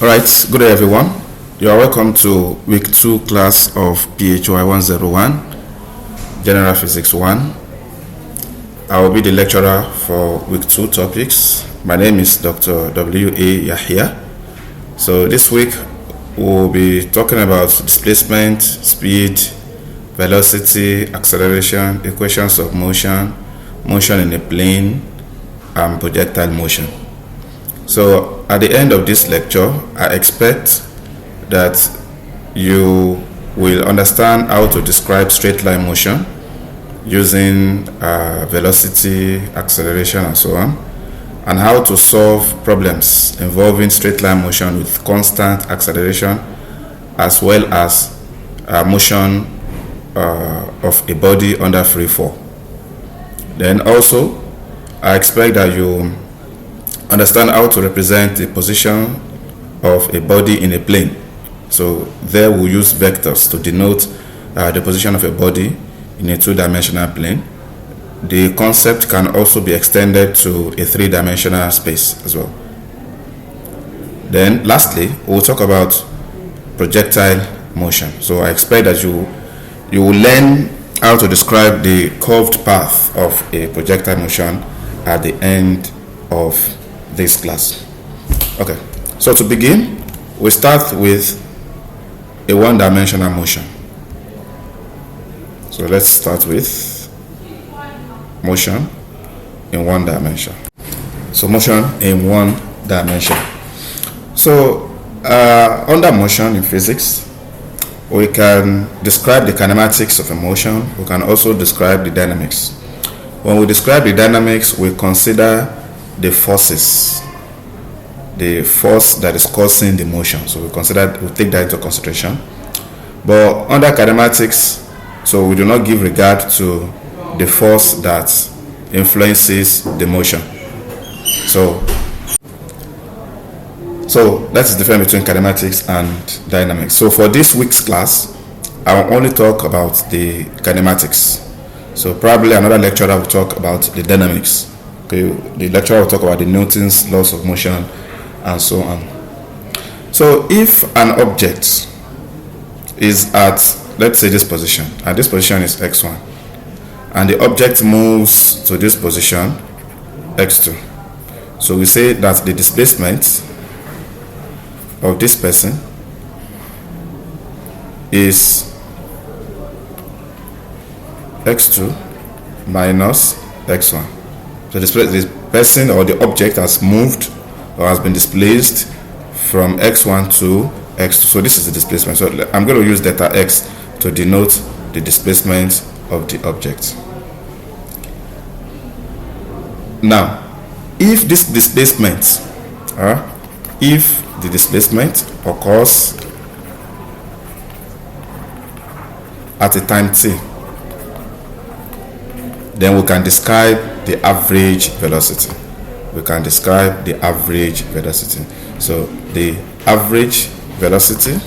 Alright, good day everyone. You are welcome to Week 2 class of PHY101, General Physics 1. I will be the lecturer for Week 2 topics. My name is Dr. W.A. Yahya. So this week we'll be talking about displacement, speed, velocity, acceleration, equations of motion, motion in a plane, and projectile motion. So at the end of this lecture, I expect that you will understand how to describe straight line motion using velocity, acceleration, and so on, and how to solve problems involving straight line motion with constant acceleration as well as motion of a body under free fall. Then also, I expect that you understand how to represent the position of a body in a plane. So there we'll use vectors to denote the position of a body in a two-dimensional plane. The concept can also be extended to a three-dimensional space as well. Then lastly, we'll talk about projectile motion. So I expect that you will learn how to describe the curved path of a projectile motion at the end of this class. Okay, so to begin, we start with a one-dimensional motion. So let's start with motion in one dimension. So motion in one dimension. So under motion in physics, we can describe the kinematics of a motion. We can also describe the dynamics. When we describe the dynamics, we consider the forces, the force that is causing the motion. So we take that into consideration. But under kinematics, so we do not give regard to the force that influences the motion. So that is the difference between kinematics and dynamics. So for this week's class, I will only talk about the kinematics. So probably another lecturer will talk about the dynamics. Okay, the lecturer will talk about the Newton's laws of motion and so on. So if an object is at, let's say, this position, and this position is x1, and the object moves to this position x2, so we say that the displacement of this person is x2 minus x1. So the person or the object has moved or has been displaced from x1 to x2. So this is the displacement. So I'm going to use delta x to denote the displacement of the object. Now, if this displacement, if the displacement occurs at a time t, then we can describe the average velocity. We can describe the average velocity. So the average velocity.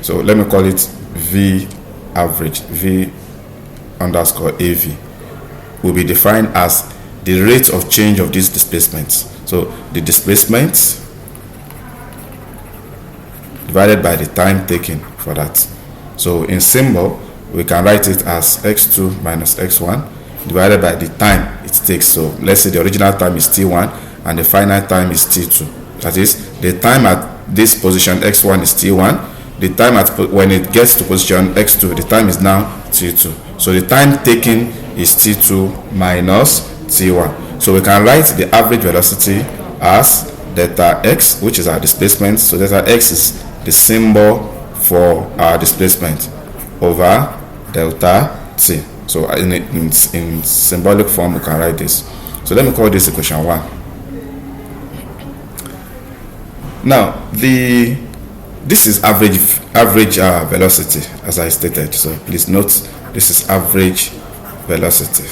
So let me call it V average, V underscore AV, will be defined as the rate of change of these displacements. So the displacement divided by the time taken for that. So in symbol, we can write it as x2 minus x1 divided by the time it takes. So let's say the original time is t1 and the final time is t2. That is, the time at this position x1 is t1. The time when it gets to position x2, the time is now t2. So the time taken is t2 minus t1. So we can write the average velocity as delta x, which is our displacement. So delta x is the symbol for our displacement over delta t. So in symbolic form, we can write this. So let me call this equation 1. Now this is average velocity, as I stated. So please note, this is average velocity.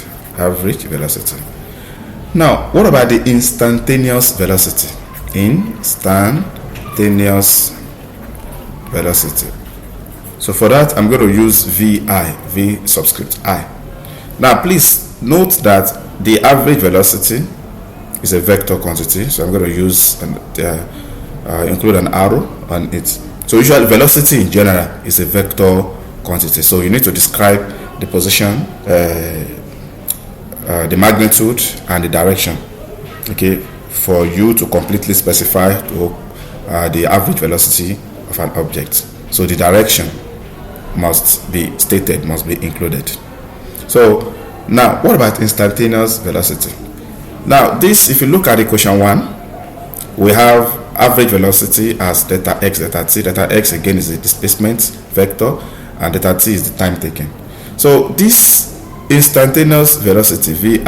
Now, what about the instantaneous velocity? Instantaneous velocity. So for that, I'm going to use VI, V subscript I. Now, please note that the average velocity is a vector quantity, so I'm going to use include an arrow on it. So usually velocity in general is a vector quantity, so you need to describe the position, the magnitude and the direction, okay, for you to completely specify the average velocity of an object. So the direction must be stated, must be included. So now what about instantaneous velocity? Now this, if you look at equation 1, we have average velocity as delta x, delta t. Delta x again is the displacement vector and delta t is the time taken. So this instantaneous velocity vi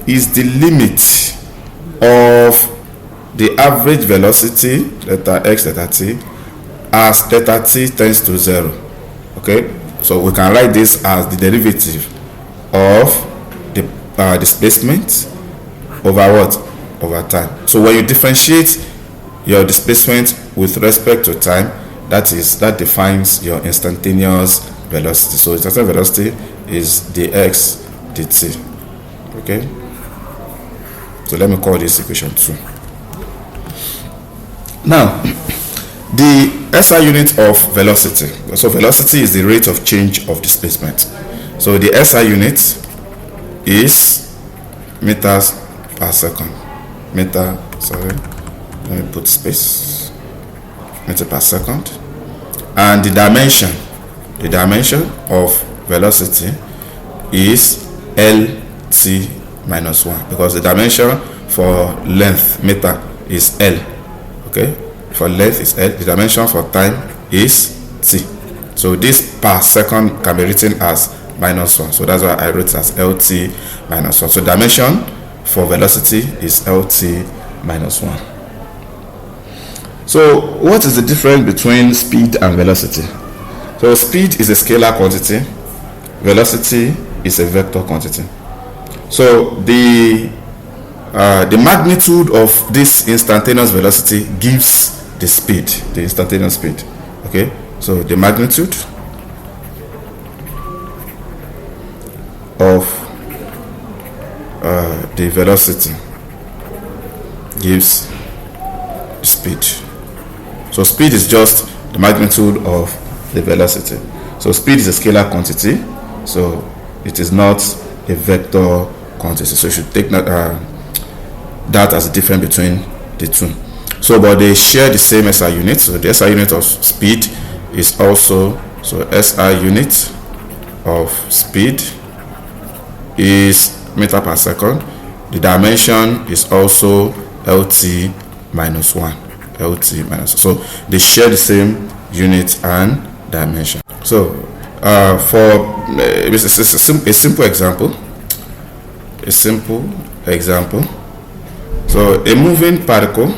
is the limit of the average velocity delta x, delta t as delta t tends to 0. Okay, so we can write this as the derivative of the displacement over what? Over time. So when you differentiate your displacement with respect to time, that defines your instantaneous velocity. So instantaneous velocity is dx dt. Okay, so let me call this equation 2. Now the SI unit of velocity, so velocity is the rate of change of displacement. So the SI unit is meters per second. Let me put space. Meter per second. And the dimension of velocity is LT minus 1, because the dimension for length meter is L. Okay, for length is L, the dimension for time is T. So this per second can be written as minus 1. So that's why I wrote it as LT minus 1. So dimension for velocity is LT minus 1. So what is the difference between speed and velocity? So speed is a scalar quantity, velocity is a vector quantity. So the magnitude of this instantaneous velocity gives the speed, the instantaneous speed. Okay, so the magnitude of the velocity gives speed. So speed is just the magnitude of the velocity. So speed is a scalar quantity, so it is not a vector quantity. So you should take that as a difference between the two. So but they share the same SI unit. So the SI unit of speed is also, so SI unit of speed is meter per second. The dimension is also LT minus 1. LT minus 1. So they share the same unit and dimension. So for a simple example, so a moving particle,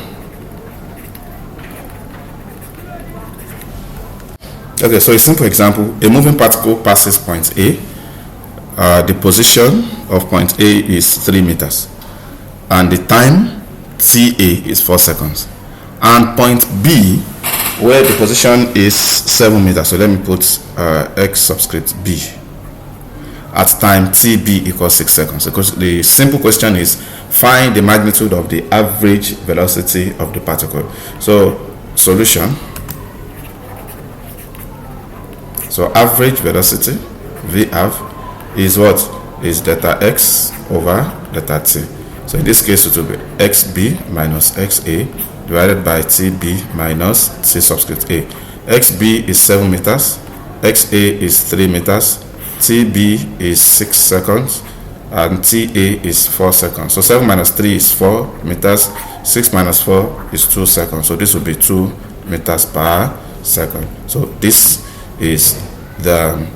okay, so a simple example, a moving particle passes point A. The position of point A is 3 meters and the time TA is 4 seconds, and point B, where the position is 7 meters, so let me put x subscript b, at time tb equals 6 seconds. Because the simple question is find the magnitude of the average velocity of the particle. So solution, so average velocity VF is what? Is delta x over delta t. So in this case it will be xb minus xa divided by tb minus t subscript a. xb is 7 meters, xa is 3 meters, tb is 6 seconds, and ta is 4 seconds. So 7 minus 3 is 4 meters, 6 minus 4 is 2 seconds. So this will be 2 meters per second. So this is the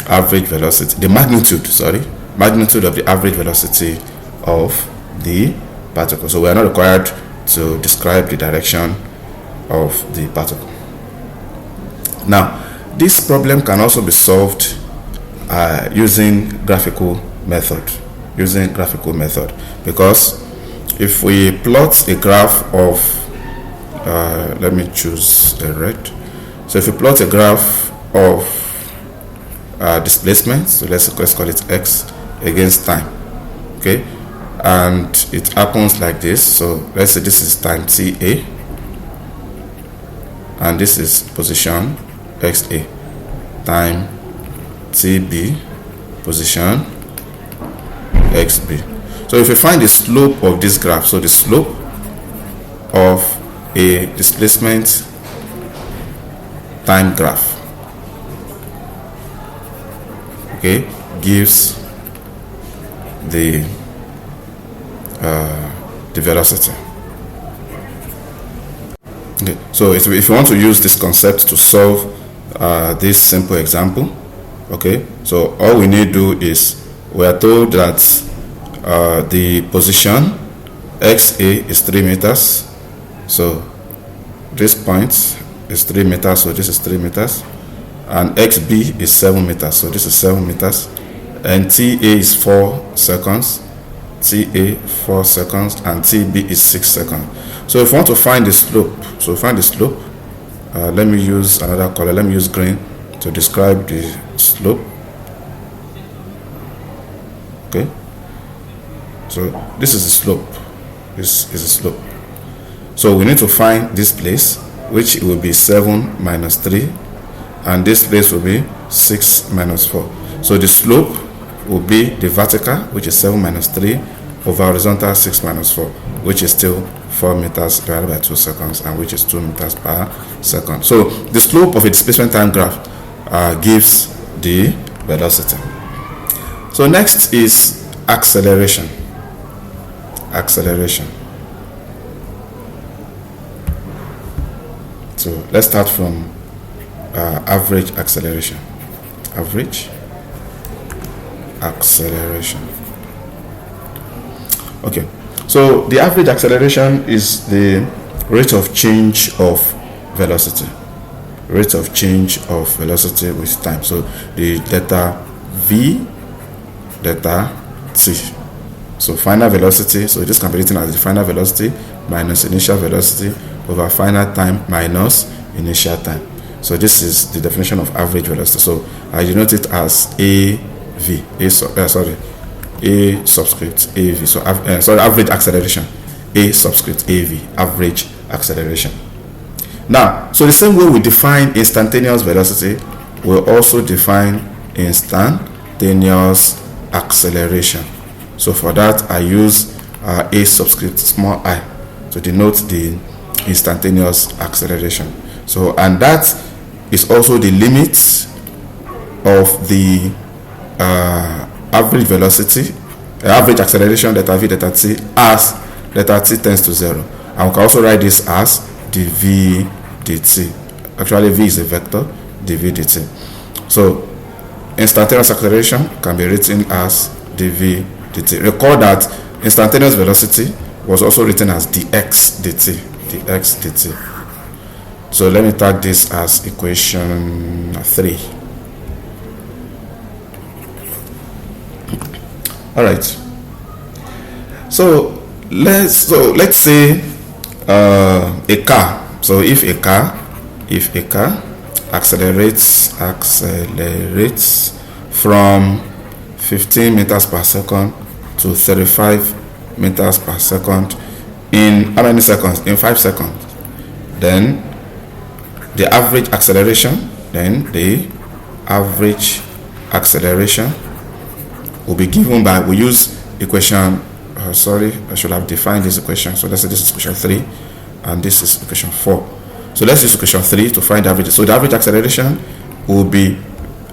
average velocity, the magnitude of the average velocity of the particle. So we are not required to describe the direction of the particle. Now this problem can also be solved using graphical method, because if we plot a graph of let me choose a red. So if we plot a graph of displacement, so let's call it x against time, okay, and it happens like this. So let's say this is time ta, and this is position xa, time tb, position xb. So if you find the slope of this graph, so the slope of a displacement time graph, okay, gives the velocity. Okay, so if you want to use this concept to solve this simple example, okay, so all we need to do is, we are told that the position xa is 3 meters, so this point is 3 meters, so this is 3 meters, and xb is 7 meters, so this is 7 meters, and ta is 4 seconds, ta 4 seconds, and tb is 6 seconds. So if you want to find the slope, let me use another color, let me use green to describe the slope. Okay, so this is the slope, this is the slope. So we need to find this place, which will be 7 minus 3, and this place will be 6 minus 4. So the slope will be the vertical, which is 7 minus 3, over horizontal 6 minus 4, which is still 4 meters divided by 2 seconds, and which is 2 meters per second. So the slope of a displacement time graph gives the velocity. So next is acceleration. So let's start from average acceleration. Okay, so the average acceleration is the rate of change of velocity. With time. So the delta v, delta t. So final velocity, so this can be written as the final velocity minus initial velocity over final time minus initial time. So this is the definition of average velocity. So I denote it as AV, A subscript AV. So average acceleration, A subscript AV, average acceleration. Now, so the same way we define instantaneous velocity, we'll also define instantaneous acceleration. So for that, I use A subscript small I to denote the instantaneous acceleration. So, and that is also the limit of the average velocity, average acceleration, delta v, delta t, as delta t tends to 0. And we can also write this as dv dt. Actually, v is a vector, dv dt. So instantaneous acceleration can be written as dv dt. Recall that instantaneous velocity was also written as dx dt. So let me tag this as equation 3. All right. So let's say a car. So if a car accelerates from 15 meters per second to 35 meters per second in how many seconds? In 5 seconds. Then the average acceleration will be given by, we use equation, sorry, I should have defined this equation. So let's say this is equation 3 and this is equation 4. So let's use equation 3 to find the average. So the average acceleration will be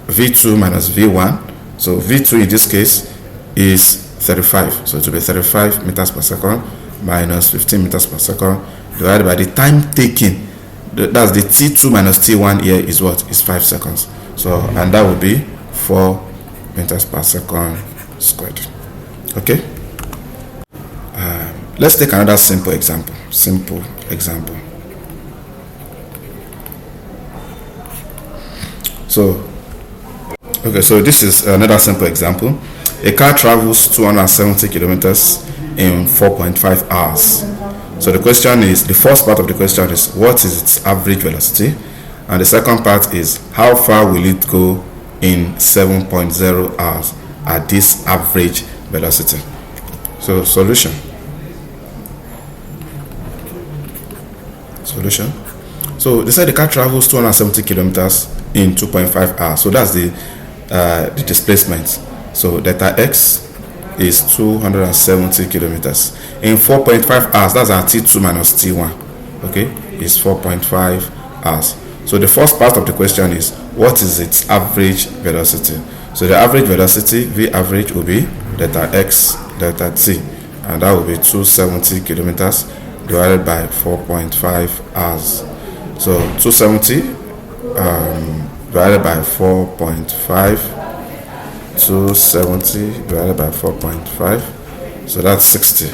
v2 minus v1. So v2 in this case is 35. So it will be 35 meters per second minus 15 meters per second divided by the time taken. That's the t2 minus t1 here is what? Is 5 seconds. So, and that will be 4 meters per second squared. Okay. Let's take another simple example. So, okay, so this is another simple example. A car travels 270 kilometers in 4.5 hours. So the question is, the first part of the question is, what is its average velocity? And the second part is, how far will it go in 7.0 hours at this average velocity? So solution. So they said the car travels 270 kilometers in 2.5 hours. So that's the displacement. So delta x is 270 kilometers in 4.5 hours. That's our t2 minus t1. Okay, is 4.5 hours. So the first part of the question is, what is its average velocity? So the average velocity, v average, will be delta x delta t, and that will be 270 kilometers divided by 4.5 hours. So 270 divided by 4.5, 270 divided by 4.5, so that's 60.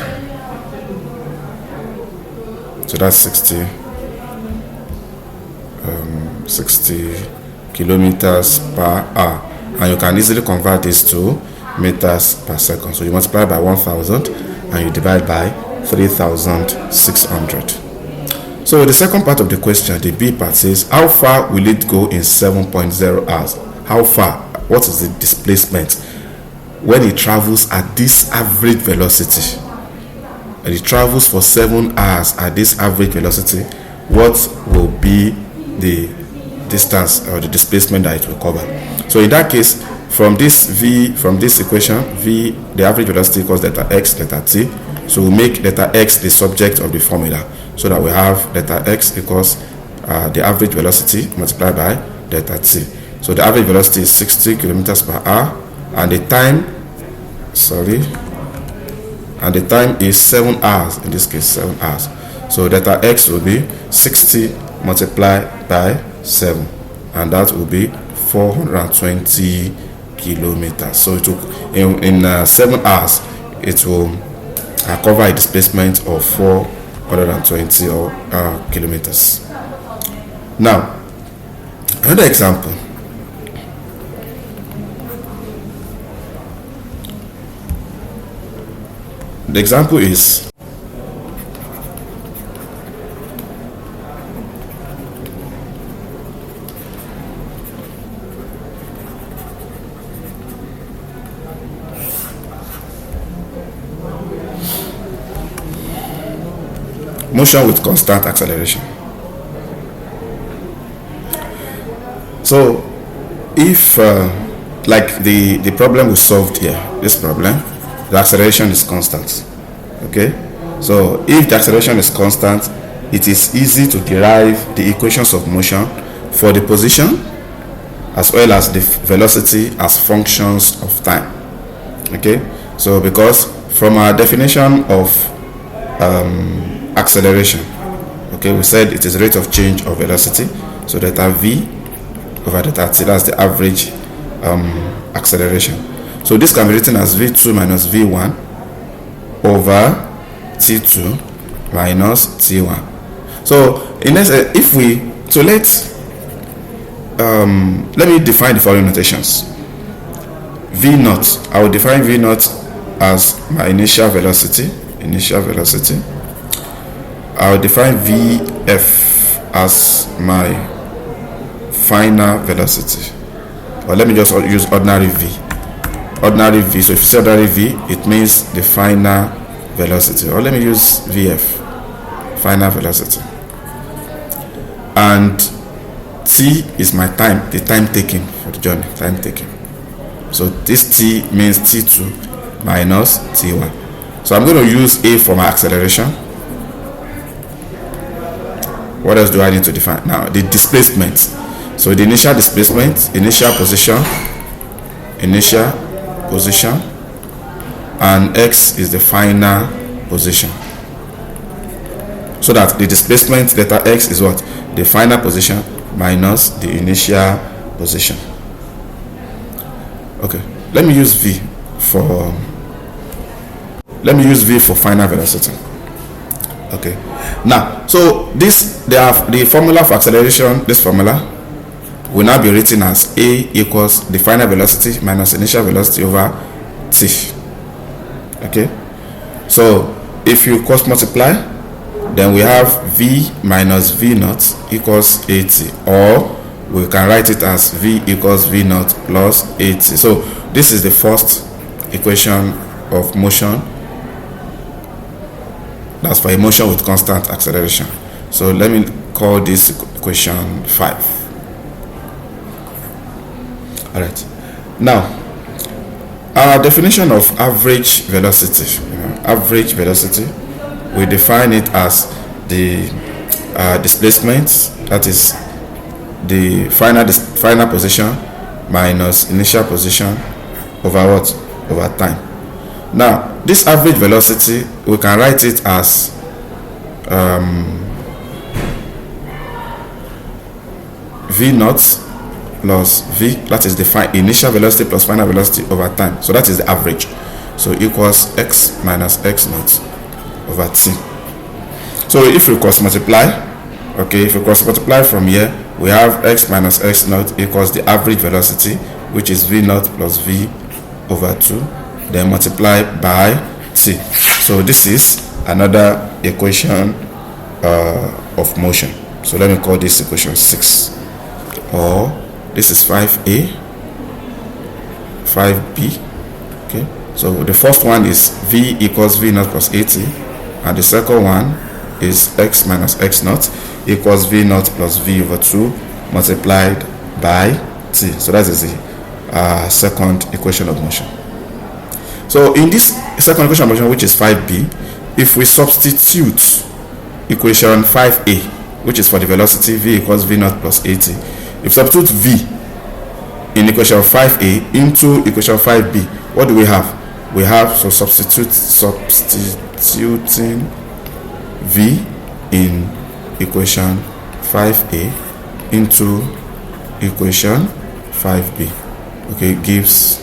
So that's 60 kilometers per hour, and you can easily convert this to meters per second. So you multiply by 1000 and you divide by 3600. So the second part of the question, the B part, says how far will it go in 7.0 hours? How far? What is the displacement when it travels at this average velocity? And it travels for 7 hours at this average velocity. What will be the distance or the displacement that it will cover? So in that case, from this equation, v, the average velocity, equals delta x delta t. So we make delta x the subject of the formula, so that we have delta x equals the average velocity multiplied by delta t. So the average velocity is 60 kilometers per hour, and the time is 7 hours. In this case, 7 hours. So delta x will be 60 multiplied by 7, and that will be 420 kilometers. So it will, in 7 hours, it will cover a displacement of 420 kilometers. Now, another example. The example is motion with constant acceleration. So if like the problem we solved here, this problem, the acceleration is constant. Okay, so if the acceleration is constant, it is easy to derive the equations of motion for the position as well as the velocity as functions of time. Okay, so because from our definition of acceleration, okay, we said it is rate of change of velocity, so delta v over delta t, that's the average acceleration. So this can be written as v2 minus v1 over t2 minus t1. So in this, if we, so let me define the following notations. V naught, I will define v naught as my initial velocity. I will define vf as my final velocity. Or let me just use ordinary v. So if you say ordinary v, it means the final velocity. Or let me use vf, final velocity. And t is my time, the time taken for the journey, time taken. So this t means t2 minus t1. So I'm going to use a for my acceleration. What else do I need to define? Now, the displacement. So the initial displacement, initial position, and x is the final position. So that the displacement delta x is what? The final position minus the initial position. Okay, let me use v for final velocity. Okay, now so the formula for acceleration, this formula will now be written as a equals the final velocity minus initial velocity over t. Okay, so if you cross multiply, then we have v minus v naught equals at, or we can write it as v equals v naught plus at. So this is the first equation of motion That's for a motion with constant acceleration. So let me call this equation 5. All right. Now, our definition of average velocity. Average velocity, we define it as the displacement, that is the final position minus initial position over what? Over time. Now, this average velocity, we can write it as v naught plus v, that is the initial velocity plus final velocity over time. So that is the average. So equals x minus x naught over t. So if we cross multiply, if we cross multiply from here, we have x minus x naught equals the average velocity, which is v naught plus v over 2, then multiply by t. So this is another equation of motion. So let me call this equation 6, or this is 5a, 5b. Okay, so the first one is v equals v naught plus at, and the second one is x minus x naught equals v naught plus v over 2 multiplied by t. So that is the second equation of motion. So in this second equation of motion, which is 5b, if we substitute equation 5a, which is for the velocity v equals v naught plus at, if substitute v in equation 5a into equation 5b, what do we have? We have, so substituting v in equation 5a into equation 5b, okay, gives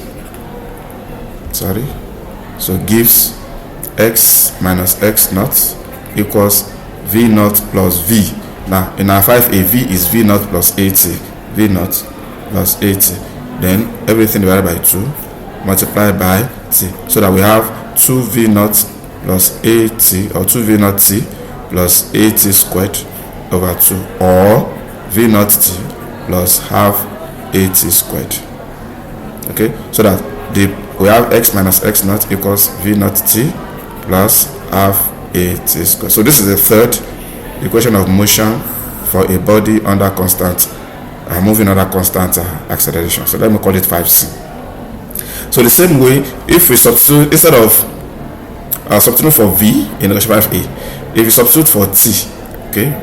x minus x naught equals v naught plus v. Now in our 5a, v is v naught plus 80, v naught plus 80, then everything divided by 2 multiplied by t, so that we have 2v naught plus 80, or 2v naught t plus 80 squared over 2, or v naught t plus half 80 squared. Okay, so that we have x minus x naught equals v naught t plus half 80 squared. So this is the third equation of motion for a body under constant moving under constant acceleration. So let me call it 5c. So the same way, if we substitute, instead of substituting for v in equation 5a, if you substitute for t, okay,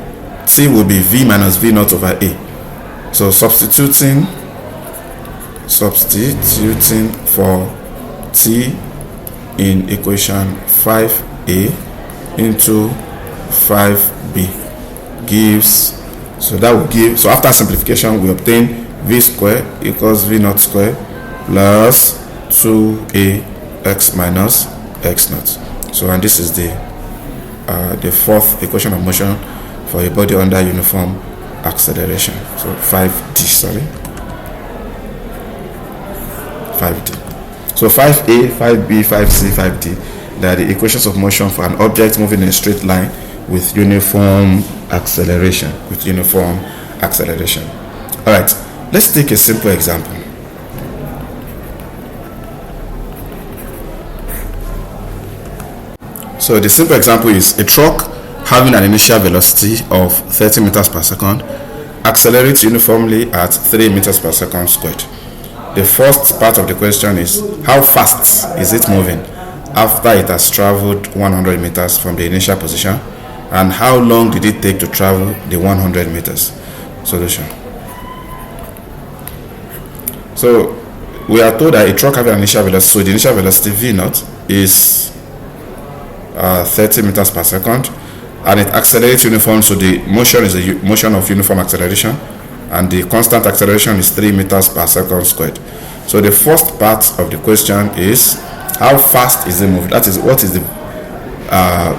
t will be v minus v naught over a. So substituting for t in equation 5a into 5b gives, so that will give, so after simplification we obtain v square equals v naught square plus 2a x minus x naught. So, and this is the fourth equation of motion for a body under uniform acceleration. So 5d. So 5a, 5b, 5c, 5d, they are the equations of motion for an object moving in a straight line with uniform acceleration. All right, let's take a simple example. So the simple example is a truck having an initial velocity of 30 meters per second accelerates uniformly at 3 meters per second squared. The first part of the question is, how fast is it moving after it has traveled 100 meters from the initial position, and how long did it take to travel the 100 meters? Solution. So we are told that a truck having an initial velocity, so the initial velocity v naught is 30 meters per second, and it accelerates uniform, so the motion is a motion of uniform acceleration, and the constant acceleration is 3 meters per second squared. So the first part of the question is, how fast is it moving? That is, what is the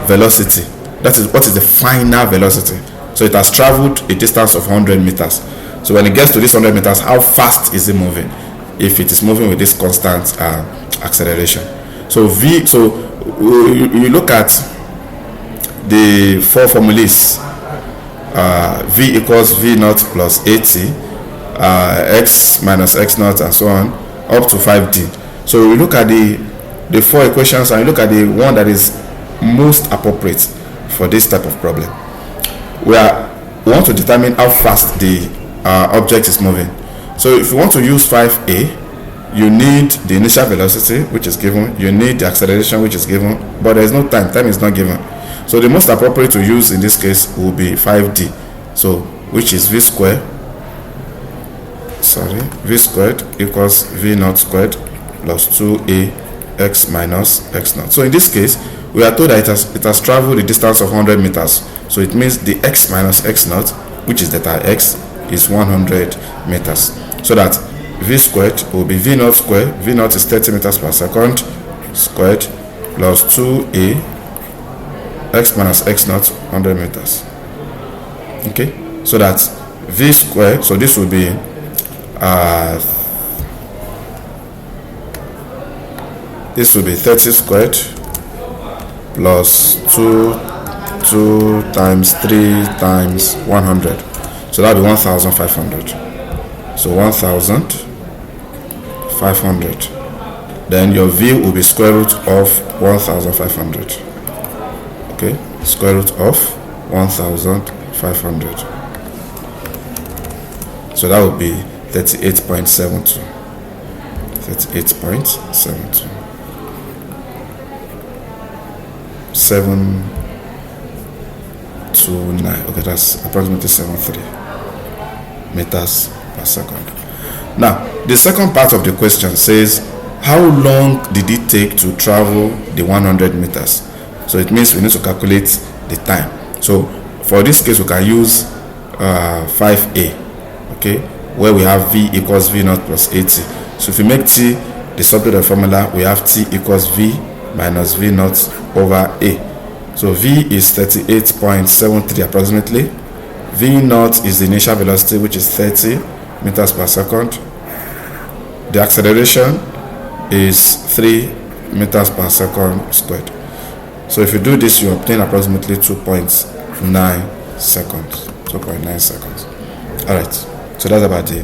velocity? That is, what is the final velocity? So it has traveled a distance of 100 meters. So when it gets to this 100 meters, how fast is it moving? If it is moving with this constant acceleration. So v, so you look at the four formulas. V equals v naught plus 80, x minus x naught, and so on, up to 5d. So we look at the four equations, and you look at the one that is most appropriate. for this type of problem. We want to determine how fast the object is moving. So if you want to use 5a, you need the initial velocity, which is given, you need the acceleration, which is given, but there is no time is not given. So the most appropriate to use in this case will be 5d, so which is v squared equals v naught squared plus 2a x minus x naught. So in this case, we are told that it has traveled the distance of 100 meters. So it means the x minus x naught, which is delta x, is 100 meters. So that v squared will be v naught squared. V naught is 30 meters per second squared plus 2a x minus x naught 100 meters. Okay, so that v squared, so this will be this will be 30 squared plus 2 times 3 times 100, so that will be 1500. So 1500, then your v will be square root of 1500. Okay, square root of 1500, so that would be 38.72. 38.72. 729. Okay, that's approximately 73 meters per second. Now, the second part of the question says, how long did it take to travel the 100 meters? So it means we need to calculate the time. So for this case, we can use 5a, okay, where we have v equals v naught plus 80. So if we make t the subject of the formula, we have t equals v minus v naught over a. So v is 38.73 approximately. V naught is the initial velocity, which is 30 meters per second. The acceleration is 3 meters per second squared. So if you do this, you obtain approximately 2.9 seconds. 2.9 seconds. All right. So that's about the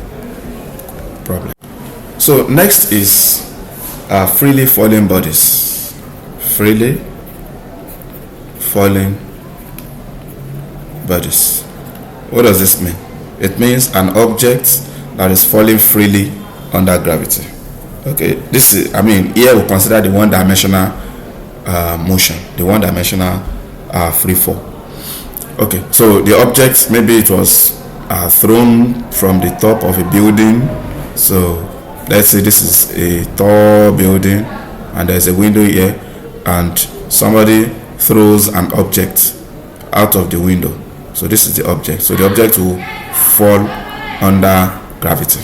problem. So next is freely falling bodies. Freely falling bodies. What does this mean? It means an object that is falling freely under gravity. Okay, this is, here we consider the one-dimensional motion, the one-dimensional free fall. Okay, so the object, maybe it was thrown from the top of a building. So let's say this is a tall building and there's a window here, and somebody throws an object out of the window. So this is the object. So the object will fall under gravity.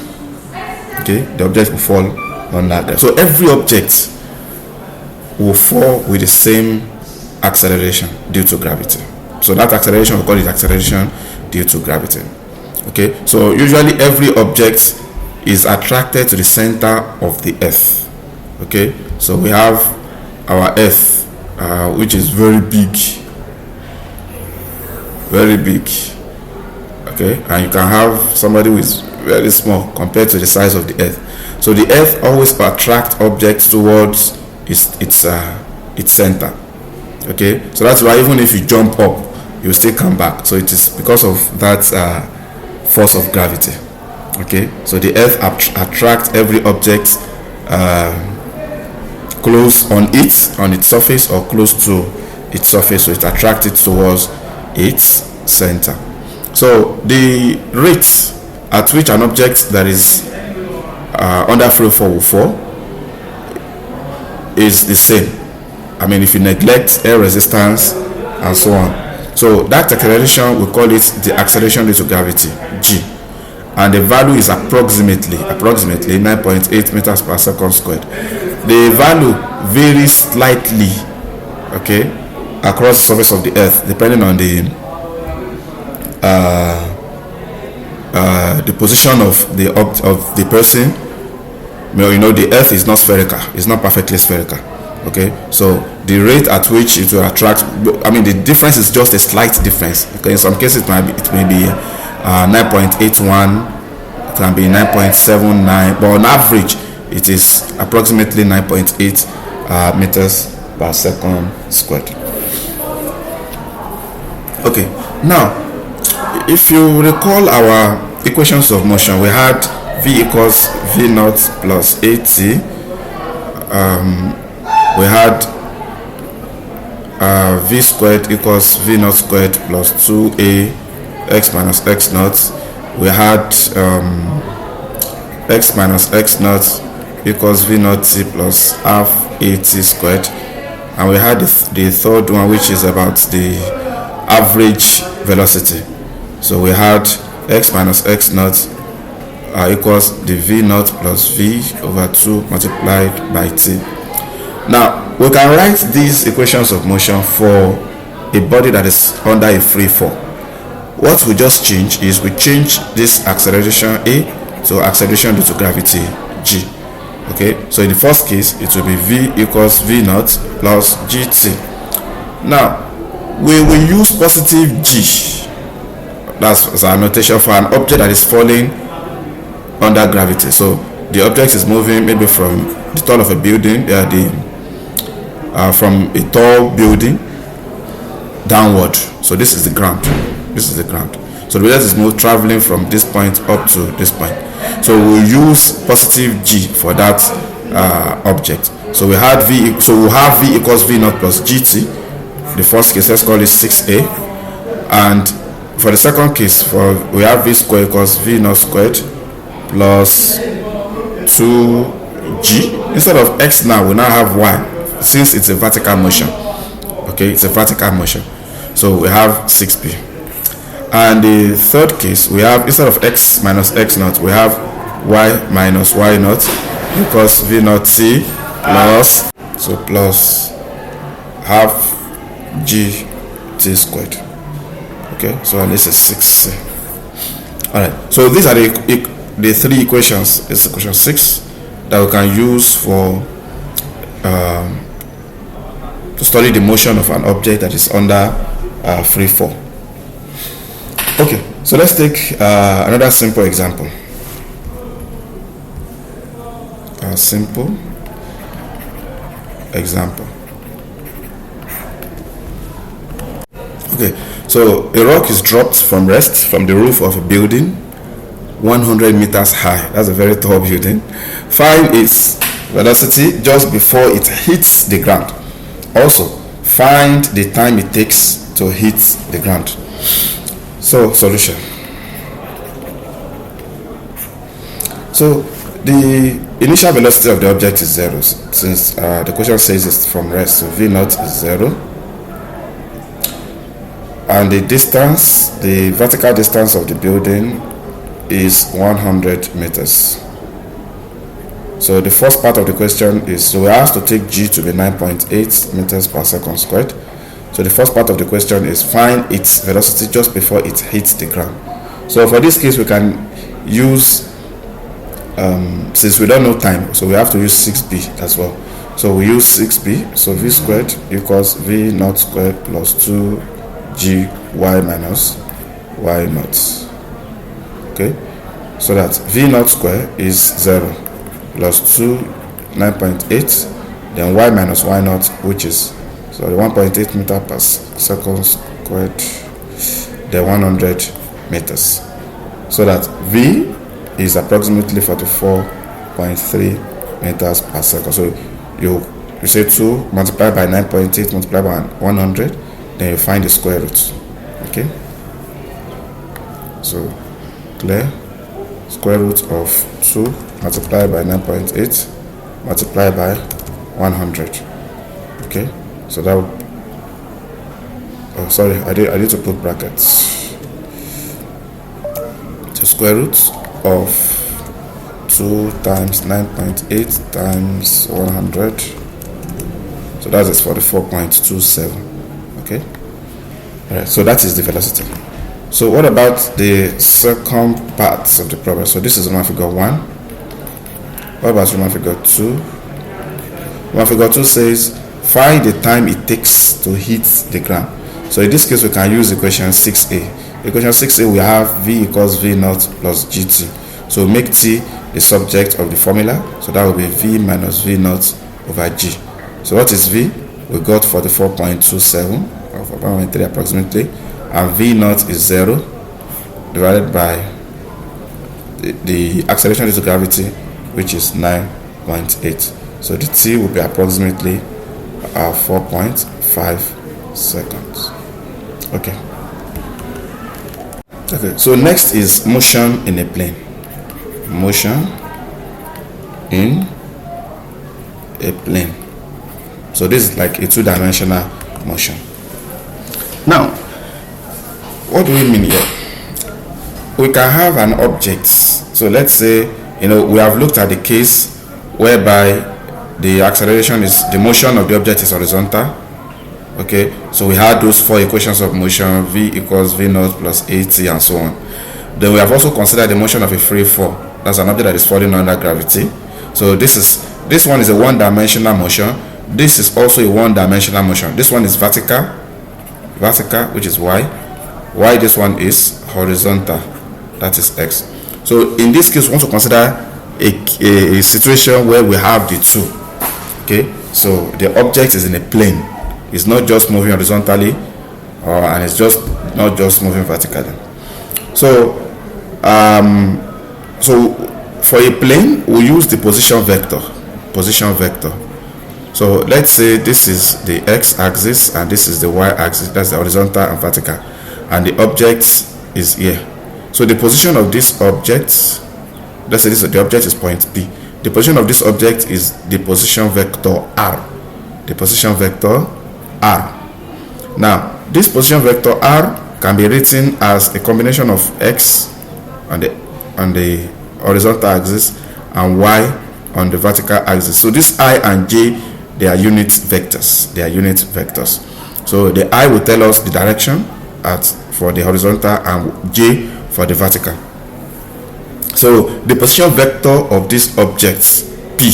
Okay, the object will fall under that. So every object will fall with the same acceleration due to gravity. So that acceleration, we call it acceleration due to gravity. Okay, so usually every object is attracted to the center of the earth. Okay, so we have our earth, which is very big. Okay, and you can have somebody who is very small compared to the size of the earth. So the earth always attracts objects towards its center. Okay, so that's why even if you jump up, you still come back. So it is because of that force of gravity. Okay, so the earth attracts every object close on its surface or close to its surface, so it attracts it towards its center. So the rate at which an object that is under free fall will fall is the same. If you neglect air resistance and so on. So that acceleration, we call it the acceleration due to gravity, g, and the value is approximately 9.8 meters per second squared. The value varies slightly, okay, across the surface of the earth depending on the position of the person. The earth is not spherical, it's not perfectly spherical. Okay, so the rate at which it will attract, the difference is just a slight difference. Okay, in some cases it may be 9.81, it can be 9.79, but on average it is approximately 9.8 meters per second squared. Okay, now if you recall our equations of motion, we had v equals v naught plus at. We had v squared equals v naught squared plus 2a x minus x naught. We had x minus x naught equals v naught t plus half at squared, and we had the third one, which is about the average velocity. So we had x minus x naught equals the v naught plus v over 2 multiplied by t. Now we can write these equations of motion for a body that is under a free fall. What we just change is we change this acceleration a to acceleration due to gravity g. Okay, so in the first case it will be v equals v naught plus gt. Now we will use positive g, that's our notation for an object that is falling under gravity. So the object is moving maybe from the top of a building, from a tall building downward. So this is the ground. This is the ground. So the object is moving, traveling from this point up to this point. So we'll use positive g for that object. So we had v. So we'll have v equals v naught plus gt. The first case, let's call it 6a, and for the second case, we have v squared equals v naught squared plus 2g. Instead of x now, we now have y, since it's a vertical motion. Okay, it's a vertical motion. So we have 6b. And the third case, we have, instead of x minus x naught, we have y minus y naught equals v naught t plus, so plus half g t squared. Okay, so this is 6c. All right, so these are the three equations. It's equation 6 that we can use for to study the motion of an object that is under free fall. Okay, so let's take another simple example. A simple example. Okay, so a rock is dropped from rest from the roof of a building 100 meters high. That's a very tall building. Find its velocity just before it hits the ground. Also, find the time it takes to hit the ground. So, solution. So, the initial velocity of the object is 0, since the question says it's from rest. So, v naught is 0. And the distance, the vertical distance of the building is 100 meters. So the first part of the question is, so we have to take g to be 9.8 meters per second squared. So the first part of the question is find its velocity just before it hits the ground. So for this case, we can use, since we don't know time, so we have to use 6b as well. So we use 6b, so v squared equals v naught squared plus 2g y minus y naught. Okay, so that v naught square is 0 plus 2 9.8, then y minus y naught, which is, so the 1.8 meter per second squared, then 100 meters. So that v is approximately 44.3 meters per second. So you say 2 multiplied by 9.8 multiplied by 100, then you find the square root. Okay, so clear? Square root of 2 multiplied by 9.8 multiplied by 100. Okay, so that would, oh sorry, I need to put brackets. The square root of 2 times 9.8 times 100, so that is 44.27. Okay, all right, so that is the velocity. So what about the second part of the problem? So this is Roman figure 1. What about Roman figure 2? Roman figure 2 says find the time it takes to hit the ground. So in this case, we can use equation 6a. Equation 6a, we have v equals v naught plus gt. So make t the subject of the formula. So that will be v minus v naught over g. So what is v? We got 44.27 or 4.3 approximately. and v naught is 0 divided by the acceleration due to gravity, which is 9.8. So the t will be approximately 4.5 seconds. Okay, so next is motion in a plane. Motion in a plane. So this is like a two-dimensional motion. Now, what do we mean here? We can have an object. So let's say, we have looked at the case whereby the acceleration is, the motion of the object is horizontal. Okay, so we had those 4 equations of motion, v equals v naught plus at and so on. Then we have also considered the motion of a free fall. That's an object that is falling under gravity. So this one is a one-dimensional motion. This is also a one-dimensional motion. This one is vertical, which is y. This one is horizontal, that is x. So in this case, we want to consider a situation where we have the two. Okay, so the object is in a plane. It's not just moving horizontally, and it's just not just moving vertically. So for a plane, we use the position vector. So let's say this is the x-axis and this is the y-axis. That's the horizontal and vertical, and the object is here. So the position of this object, let's say the object is point P. The position of this object is the position vector r. Now, this position vector r can be written as a combination of x on the horizontal axis and y on the vertical axis. So this I and j, they are unit vectors. So the I will tell us the direction for the horizontal and j for the vertical. So the position vector of this object P,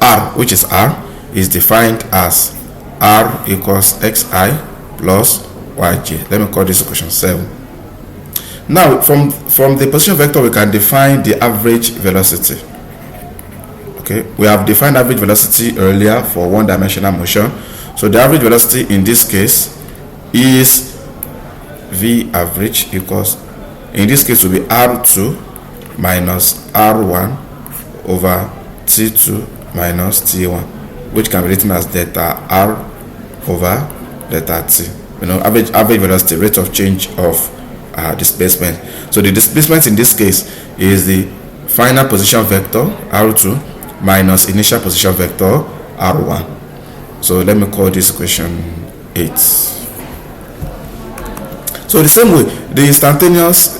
r, which is r, is defined as r equals xi plus yj. Let me call this equation 7. Now, from the position vector, we can define the average velocity. Okay, we have defined average velocity earlier for one-dimensional motion. So the average velocity in this case is v average equals, in this case, will be r2 minus r1 over t2 minus t1, which can be written as delta r over delta t. Average velocity, rate of change of displacement. So the displacement in this case is the final position vector r2 minus initial position vector r1. So let me call this equation 8. So the same way, the instantaneous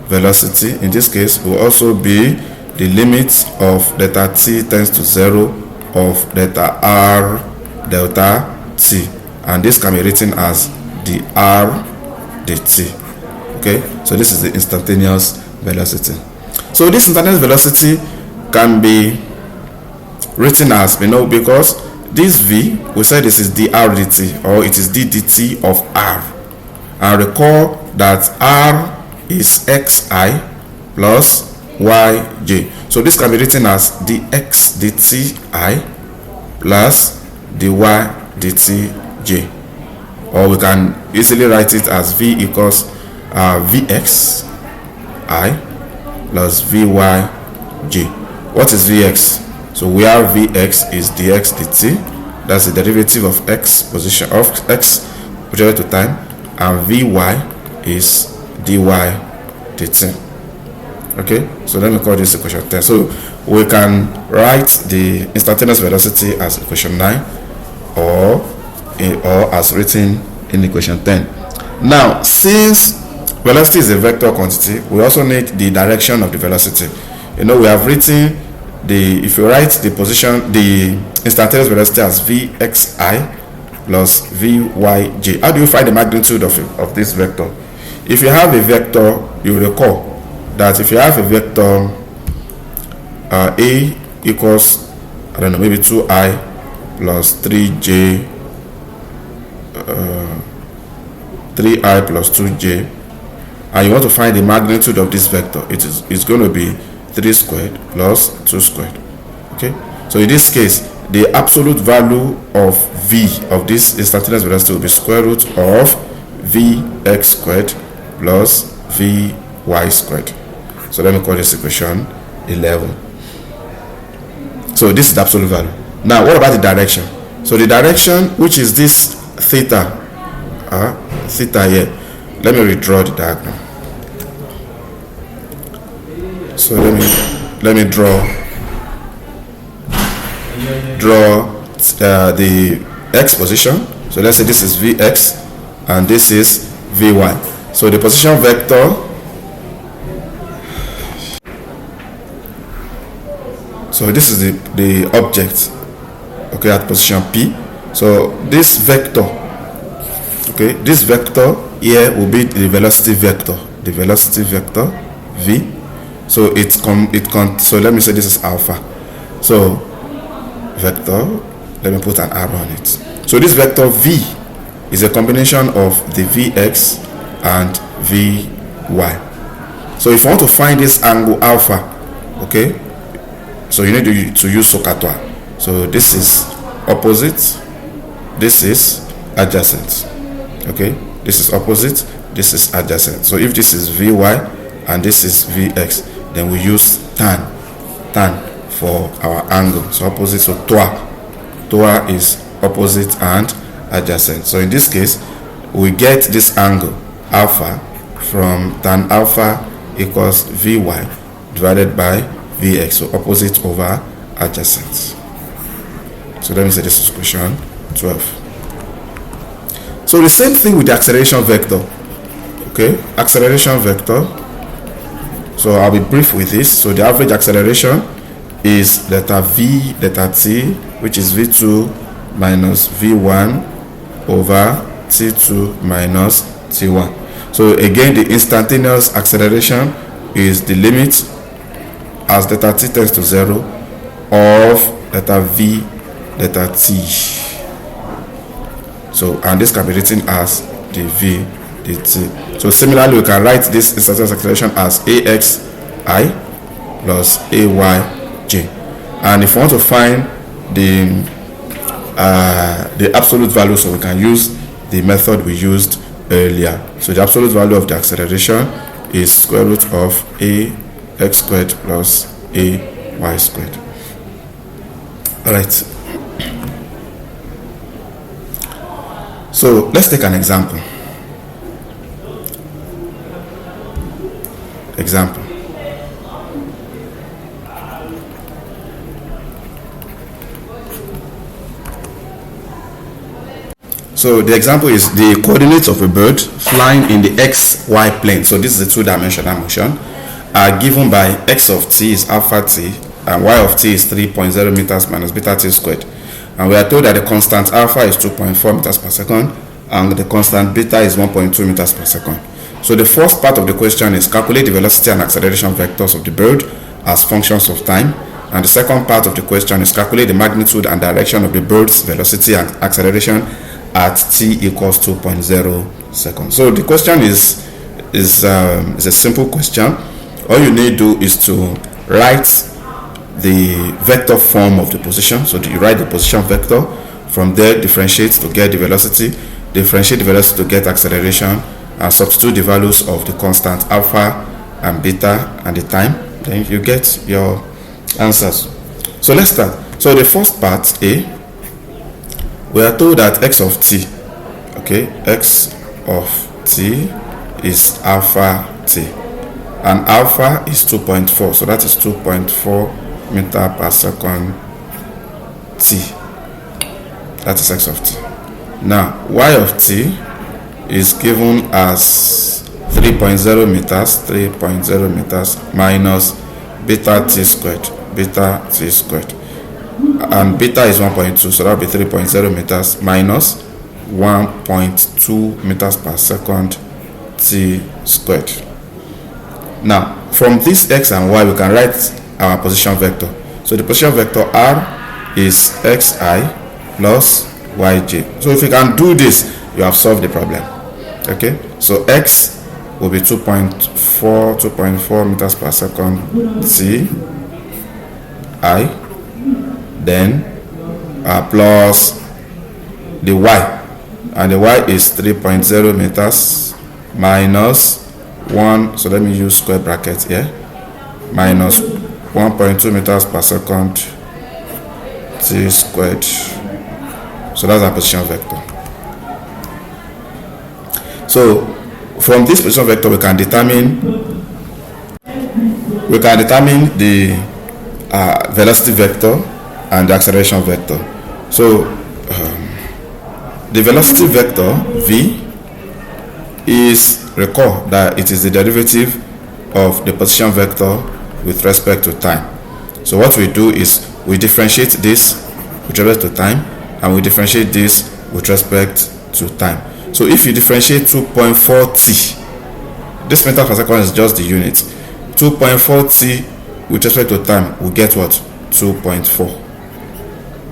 velocity in this case will also be the limit of delta t tends to 0 of delta r delta t, and this can be written as the r dt. Okay, so this is the instantaneous velocity. So this instantaneous velocity can be written as, because this v, we said this is dr dt, or it is d dt of r, and recall that r is xi plus yj. So this can be written as dx dt I plus dy dt j, or we can easily write it as v equals vx I plus vy j. What is vx? So we have vx is dx dt, that's the derivative of x position of x projected to time, and vy is dy dt. Okay, so let me call this equation 10. So we can write the instantaneous velocity as equation 9 or as written in equation 10. Now, since velocity is a vector quantity, we also need the direction of the velocity. We have written if you write the instantaneous velocity as vxi plus vyj. How do you find the magnitude of this vector? If you have a vector, you recall that if you have a vector a equals, maybe 2i plus 3j, 3i plus 2j, and you want to find the magnitude of this vector, it's going to be 3 squared plus 2 squared. Okay, so in this case, the absolute value of v of this instantaneous velocity will be square root of vx squared plus vy squared. So let me call this equation 11. So this is the absolute value. Now what about the direction? So the direction, which is this theta here, let me redraw the diagram. So let me draw the x position. So let's say this is vx and this is vy. So the position vector, so this is the object, okay, at position P. So this vector, okay, this vector here will be the velocity vector v. So so let me say this is alpha. So vector, let me put an arrow on it. So this vector v is a combination of the vx and vy. So if you want to find this angle alpha, okay, so you need to use SOHCAHTOA. So this is opposite, this is adjacent, okay, this is opposite, this is adjacent. So if this is vy and this is vx, then we use tan for our angle. So opposite, so TOA is opposite and adjacent. So in this case, we get this angle alpha from tan alpha equals vy divided by vx, so opposite over adjacent. So let me say this is question 12. So the same thing with the acceleration vector, okay, acceleration vector. So I'll be brief with this. So the average acceleration is delta v delta t, which is v2 minus v1 over t2 minus t1. So again, the instantaneous acceleration is the limit as delta t tends to 0 of delta v delta t. So, and this can be written as the v dt. So similarly, we can write this instantaneous acceleration as axi plus ayj. And if we want to find the absolute value, so we can use the method we used earlier. So the absolute value of the acceleration is square root of ax squared plus ay squared. All right. So let's take an example. So the example is the coordinates of a bird flying in the xy plane. So this is a two-dimensional motion, are given by x of t is alpha t and y of t is 3.0 meters minus beta t squared. And we are told that the constant alpha is 2.4 meters per second and the constant beta is 1.2 meters per second. So the first part of the question is calculate the velocity and acceleration vectors of the bird as functions of time. And the second part of the question is calculate the magnitude and direction of the bird's velocity and acceleration at t equals 2.0 seconds. So the question is a simple question. All you need to do is to write the vector form of the position. So you write the position vector, from there differentiate to get the velocity, differentiate the velocity to get acceleration, and substitute the values of the constant alpha and beta and the time, then you get your answers. So let's start. So the first part, A, we are told that x of t, okay, x of t is alpha t, and alpha is 2.4, so that is 2.4 meter per second t. That is x of t. Now y of t is given as 3.0 meters minus beta t squared, and beta is 1.2, so that will be 3.0 meters minus 1.2 meters per second t squared. Now from this x and y we can write our position vector. So the position vector r is xi plus yj. So if you can do this, you have solved the problem. Okay, so x will be 2.4 meters per second t I, then plus the y, and the y is 3.0 meters minus 1, so let me use square bracket here, minus 1.2 meters per second t squared. So that's our position vector. So from this position vector we can determine the velocity vector and the acceleration vector. So the velocity vector v is, recall that it is the derivative of the position vector with respect to time. So what we do is we differentiate this with respect to time, and we differentiate this with respect to time. So if you differentiate 2.4 t, this meter per second is just the unit. 2.4 t with respect to time, we get what? 2.4.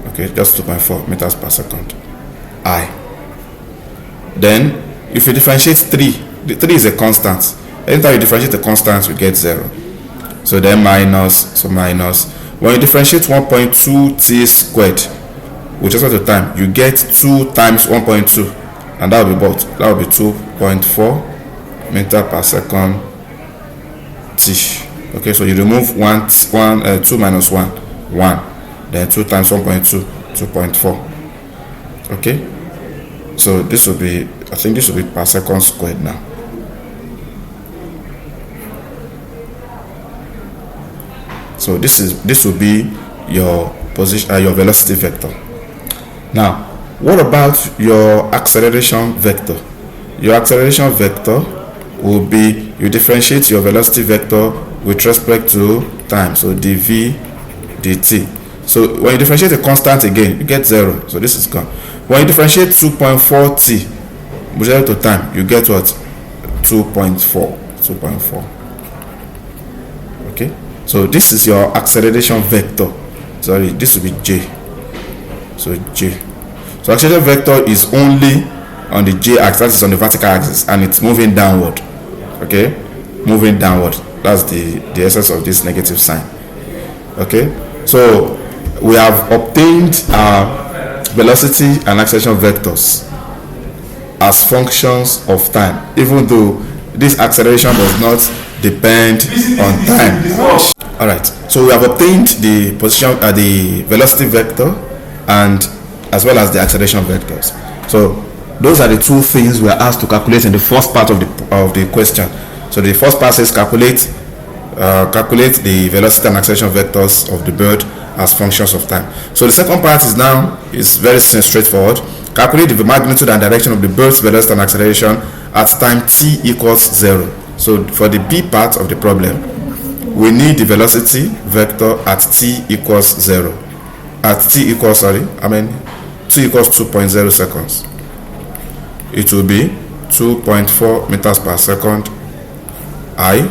Okay, just 2.4 meters per second. I. Then if you differentiate 3, the 3 is a constant. Anytime you differentiate a constant, you get 0. So then minus, when you differentiate 1.2 t squared with respect to time, you get 2 times 1.2, and that will be what? That will be 2.4 meter per second t. Okay, so you remove 2 minus 1, then 2 times 1.2, 2.4. Okay, so this will be, I think this will be per second squared now. So this will be your position, your velocity vector. Now, what about your acceleration vector? Your acceleration vector will be, you differentiate your velocity vector with respect to time, so dv dt. So when you differentiate a constant again, you get 0, so this is gone. When you differentiate 2.4 t with respect to time, you get what? 2.4. Okay, so this is your acceleration vector. Sorry, this will be j. So j. So acceleration vector is only on the j axis, that is on the vertical axis, and it's moving downward. Okay, moving downward. That's the essence of this negative sign. Okay, so we have obtained our velocity and acceleration vectors as functions of time, even though this acceleration does not depend on time. All right, so we have obtained the position, the velocity vector, and as well as the acceleration vectors. So those are the two things we are asked to calculate in the first part of the question. So the first part says calculate the velocity and acceleration vectors of the bird as functions of time. So the second part is very straightforward. Calculate the magnitude and direction of the bird's velocity and acceleration at time t equals 0. So for the B part of the problem, we need the velocity vector at t equals 0. At t equals, t equals 2.0 seconds. It will be 2.4 meters per second I,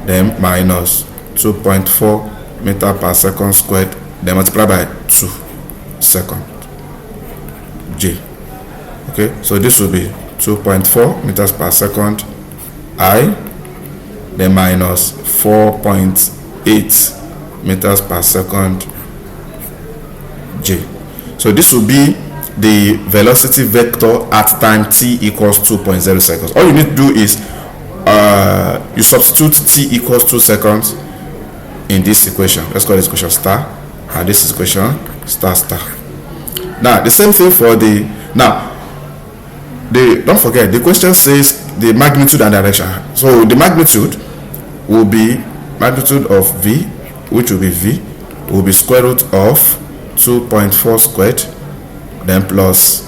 then minus 2.4 meter per second squared, then multiply by 2 seconds j. Okay, so this will be 2.4 meters per second I, then minus 4.8 meters per second j. So this will be the velocity vector at time t equals 2.0 seconds. All you need to do is you substitute t equals 2 seconds in this equation. Let's call this equation star, and this is equation star. Now the same thing for don't forget, the question says the magnitude and direction. So the magnitude will be magnitude of v, which will be v, will be square root of 2.4 squared, then plus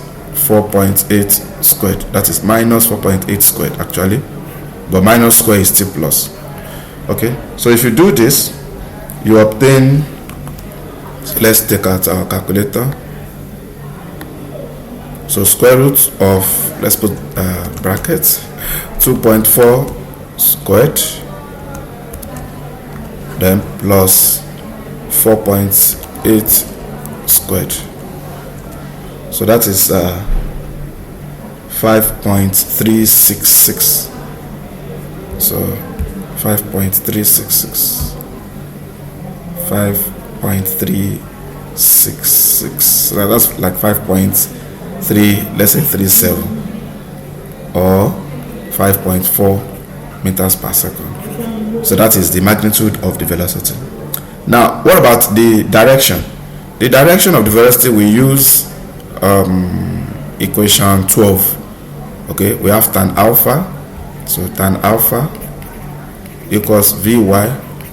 4.8 squared. That is minus 4.8 squared actually, but minus square is still plus. Okay, so if you do this, you obtain, let's take out our calculator. So square root of, let's put brackets, 2.4 squared, then plus 4.8 squared. So that is 5.366. So 5.366, 5.66. So that's like 5.3, let's say 37, or 5.4 meters per second. So that is the magnitude of the velocity. Now, what about the direction? The direction of the velocity, we use equation 12. Okay, we have tan alpha. So tan alpha equals Vy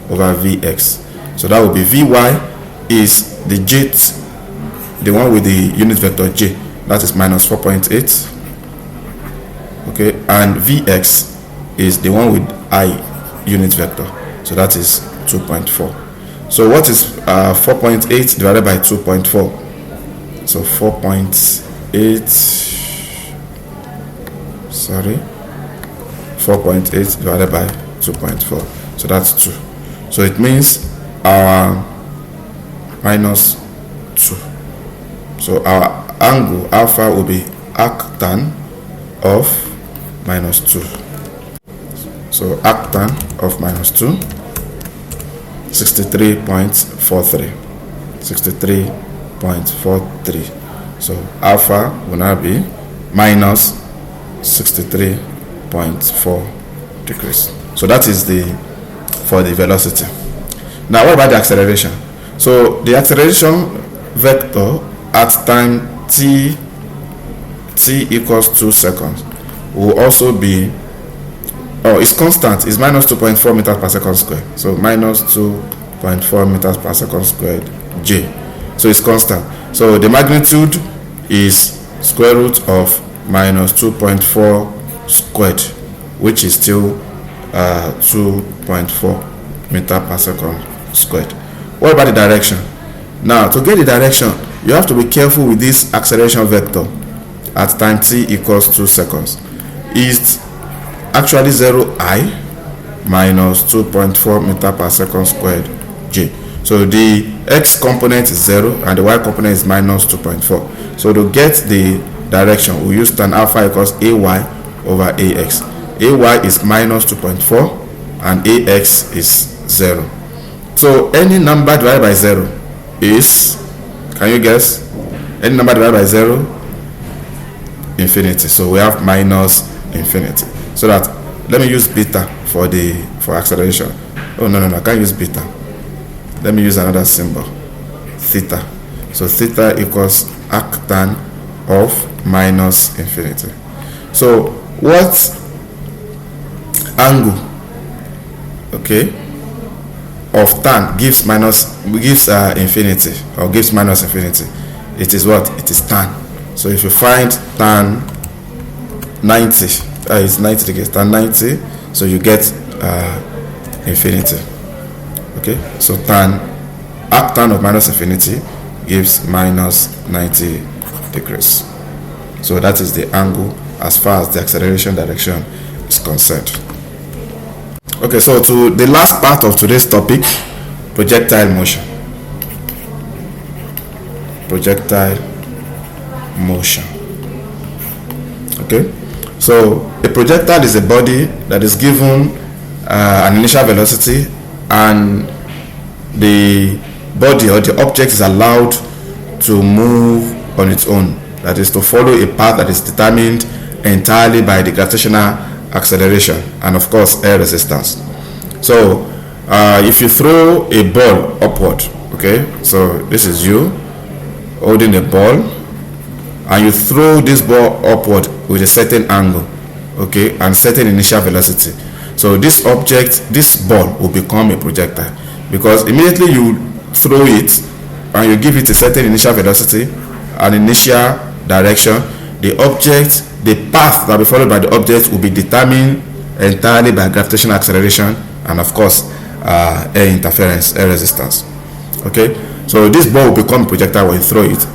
over Vx. So that will be Vy is the j, the one with the unit vector j, that is minus 4.8. Okay, and Vx is the one with I unit vector, so that is 2.4. So what is 4.8 divided by 2.4? So 4.8, sorry, 4.8 divided by 2.4, so that's 2. So it means our minus 2. So our angle alpha will be arctan of minus 2. So arctan of minus 2, 63.43. 63.43. So alpha will now be minus 63.4 degrees. So that is for the velocity. Now what about the acceleration? So the acceleration vector at time t equals 2 seconds will also be, it's constant, it's minus 2.4 meters per second squared. So minus 2.4 meters per second squared j. So it's constant. So the magnitude is square root of minus 2.4 squared, which is still 2.4 meter per second squared. What about the direction? Now, to get the direction, you have to be careful with this acceleration vector at time t equals 2 seconds. It's actually 0I minus 2.4 meter per second squared j. So the x component is 0 and the y component is minus 2.4. So to get the direction, we use tan alpha equals ay over ax. Ay is minus 2.4 and ax is 0. So any number divided by 0 is, can you guess? Any number divided by 0? Infinity. So we have minus infinity. So that, let me use beta for acceleration. Oh no, I can't use beta. Let me use another symbol, theta. So theta equals arctan of minus infinity. So what angle, okay, of tan gives infinity, or gives minus infinity? It is what? It is tan. So if you find tan 90, it's 90 degrees, tan 90, so you get infinity. Okay, so arctan of minus infinity gives minus 90 degrees. So that is the angle as far as the acceleration direction is concerned. Okay, so to the last part of today's topic, projectile motion. Projectile motion. Okay, so a projectile is a body that is given an initial velocity, and the body or the object is allowed to move on its own, that is to follow a path that is determined entirely by the gravitational acceleration and of course air resistance. So if you throw a ball upward, okay, so this is you holding a ball and you throw this ball upward with a certain angle, okay, and certain initial velocity. So this object, this ball, will become a projectile, because immediately you throw it and you give it a certain initial velocity and initial direction, the path that will be followed by the object will be determined entirely by gravitational acceleration and of course air interference, air resistance. Okay, so this ball will become a projectile when you throw it.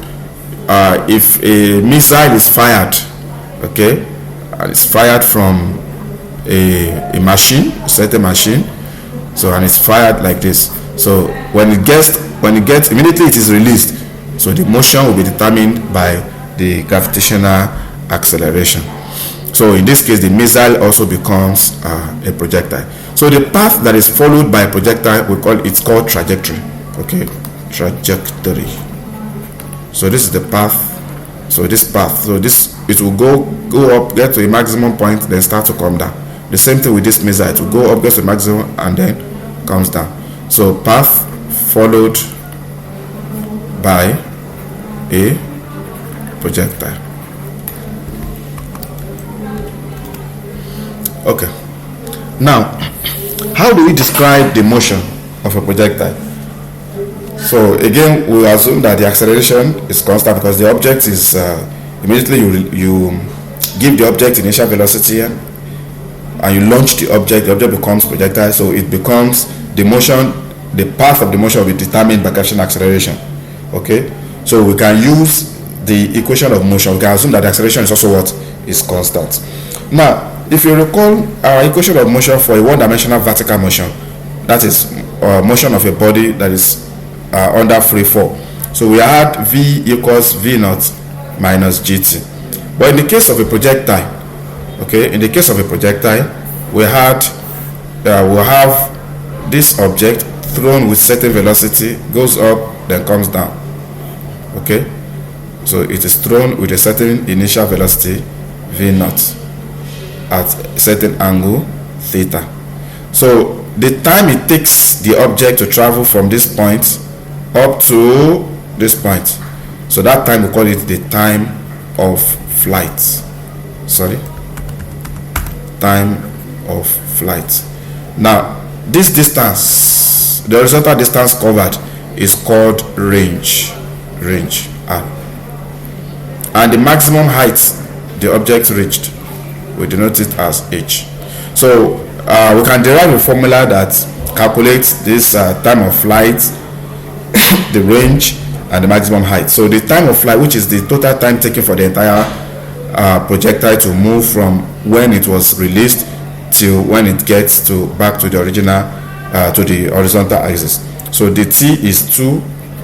If a missile is fired, okay, and it's fired from a machine, a certain machine, so, and it's fired like this, so when it gets immediately it is released, so the motion will be determined by the gravitational acceleration. So in this case, the missile also becomes a projectile. So the path that is followed by a projectile, it's called trajectory. Okay, trajectory. So this is the path. So this path, so this, it will go up, get to a maximum point, then start to come down. The same thing with this missile, it will go up, get to maximum, and then comes down. So path followed by a projectile. Okay. Now, how do we describe the motion of a projectile? So again, we assume that the acceleration is constant because the object is immediately you give the object initial velocity and you launch the object becomes projectile. So it becomes the motion, the path of the motion will be determined by gravitational acceleration. Okay, so we can use the equation of motion. We can assume that the acceleration is also what is constant. Now, if you recall our equation of motion for a one-dimensional vertical motion, that is motion of a body that is under free fall. So we had V equals V naught minus GT. But in the case of a projectile, okay, in the case of a projectile, we'll have this object thrown with certain velocity, goes up, then comes down. Okay, so it is thrown with a certain initial velocity, V naught, at a certain angle, theta. So the time it takes the object to travel from this point up to this point, so that time we call it the time of flight. Time of flight. Now this distance, the horizontal distance covered, is called range R, and the maximum height the object reached, we denote it as h. So we can derive a formula that calculates this time of flight, the range, and the maximum height. So the time of flight, which is the total time taken for the entire projectile to move from when it was released till when it gets back to the original to the horizontal axis. So the t is 2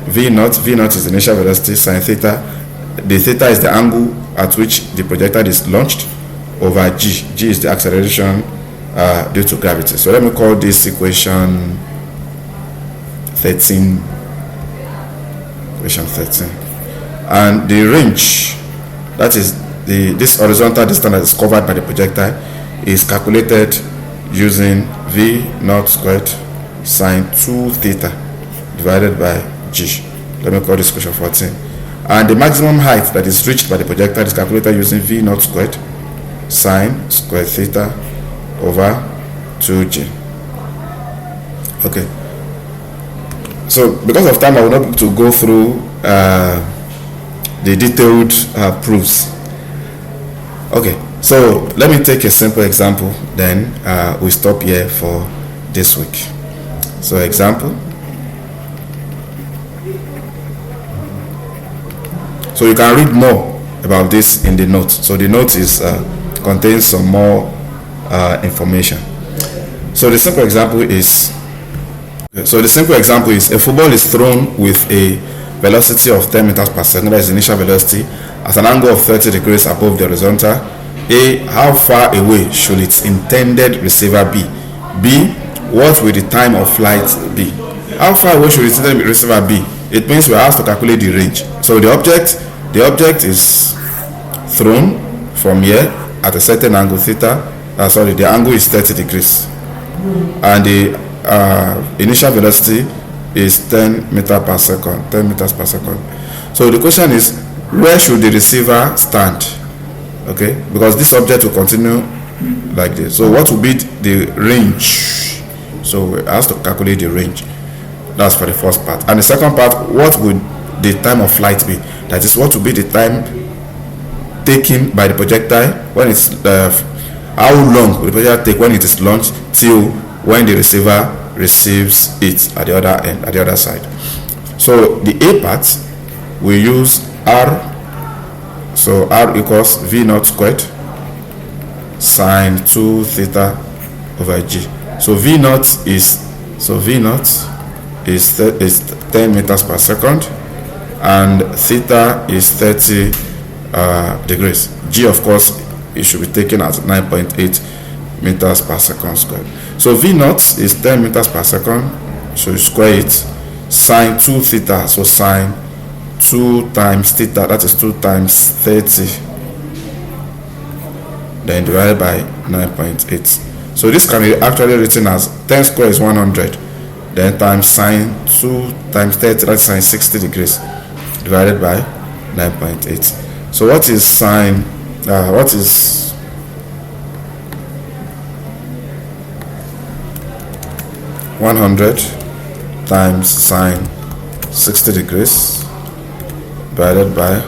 v naught. V naught is the initial velocity, sine theta. The theta is the angle at which the projectile is launched, over g. G is the acceleration due to gravity. So let me call this equation 13. Equation 13. And the range, that is this horizontal distance that is covered by the projectile, is calculated using v naught squared sine 2 theta divided by g. Let me call this equation 14. And the maximum height that is reached by the projectile is calculated using v naught squared sine square theta over 2g. Okay. So because of time, I will not be able to go through the detailed proofs. Okay, so let me take a simple example, then we stop here for this week. So example. So you can read more about this in the note. So the note is contains some more information. So the simple example is a football is thrown with a velocity of 10 meters per second, that is initial velocity, at an angle of 30 degrees above the horizontal. A, how far away should its intended receiver be? B, what will the time of flight be? How far away should its intended receiver be? It means we are asked to calculate the range. So the object is thrown from here at a certain angle theta. The angle is 30 degrees, and the initial velocity is 10 meters per second. 10 meters per second. So the question is, where should the receiver stand? Okay, because this object will continue like this. So what will be the range? So we have to calculate the range. That's for the first part. And the second part, what would the time of flight be? That is, what will be the time taken by the projectile when it's how long will the projectile take when it is launched till when the receiver receives it at the other end, at the other side. So the A part, we use R. So R equals V naught squared sine 2 theta over G. So V naught is 10 meters per second, and theta is 30 degrees. G, of course, it should be taken as 9.8 meters per second squared. So V naught is 10 meters per second, so you square it, sine 2 theta, so sine 2 times theta, that is 2 times 30, then divided by 9.8. So this can be actually written as 10 squared is 100, then times sine 2 times 30, that's sine 60 degrees, divided by 9.8. So what is sine, what is 100 times sine 60 degrees divided by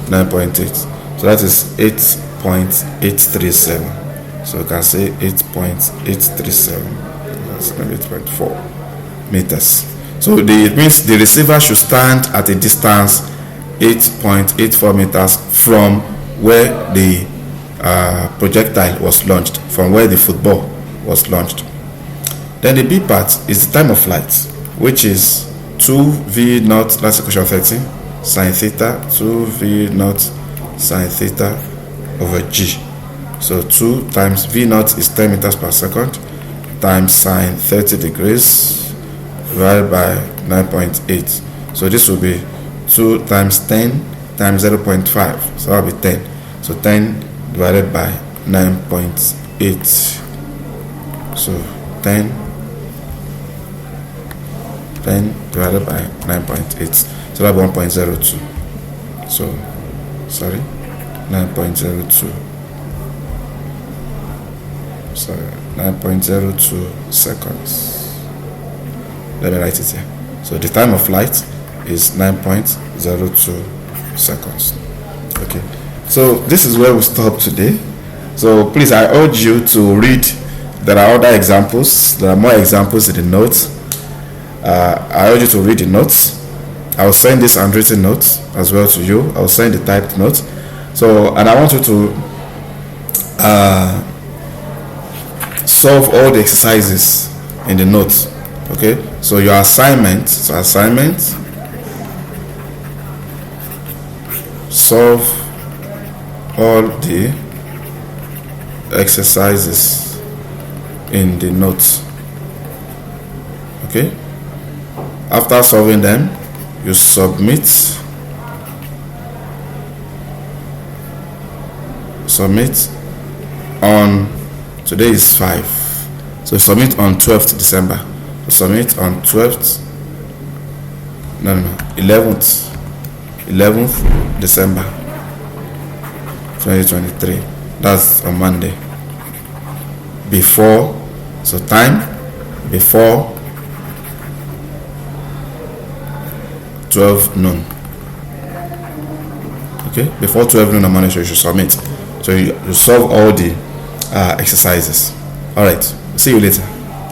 9.8? So that is 8.837. So you can say 8.837. That's 8.4 meters. So it means the receiver should stand at a distance 8.84 meters from where the projectile was launched, from where the football was launched. Then the B part is the time of flight, which is 2v naught, that's equation 13, sine theta, 2v naught sine theta over g. So 2 times v naught is 10 meters per second, times sine 30 degrees divided by 9.8. So this will be 2 times 10 times 0.5, so that will be 10. So 10 divided by 9.8. So 10 divided by 9.8, so that will be 1.02. So sorry, 9.02. Sorry, 9.02 seconds. Let me write it here. So the time of flight is 9.02 seconds. Okay, so this is where we stop today. So please, I urge you to read. There are other examples. There are more examples in the notes. I urge you to read the notes. I will send this handwritten notes as well to you. I will send the typed notes. So, and I want you to solve all the exercises in the notes. Okay, so your assignment, solve all the exercises in the notes. Okay, after solving them, you submit on, today is 5, so submit on 12th December. Submit on 11th December 2023. That's on Monday. Before, so time before 12 noon. Okay, before 12 noon on Monday, so you should submit. So you solve all the exercises. All right, see you later.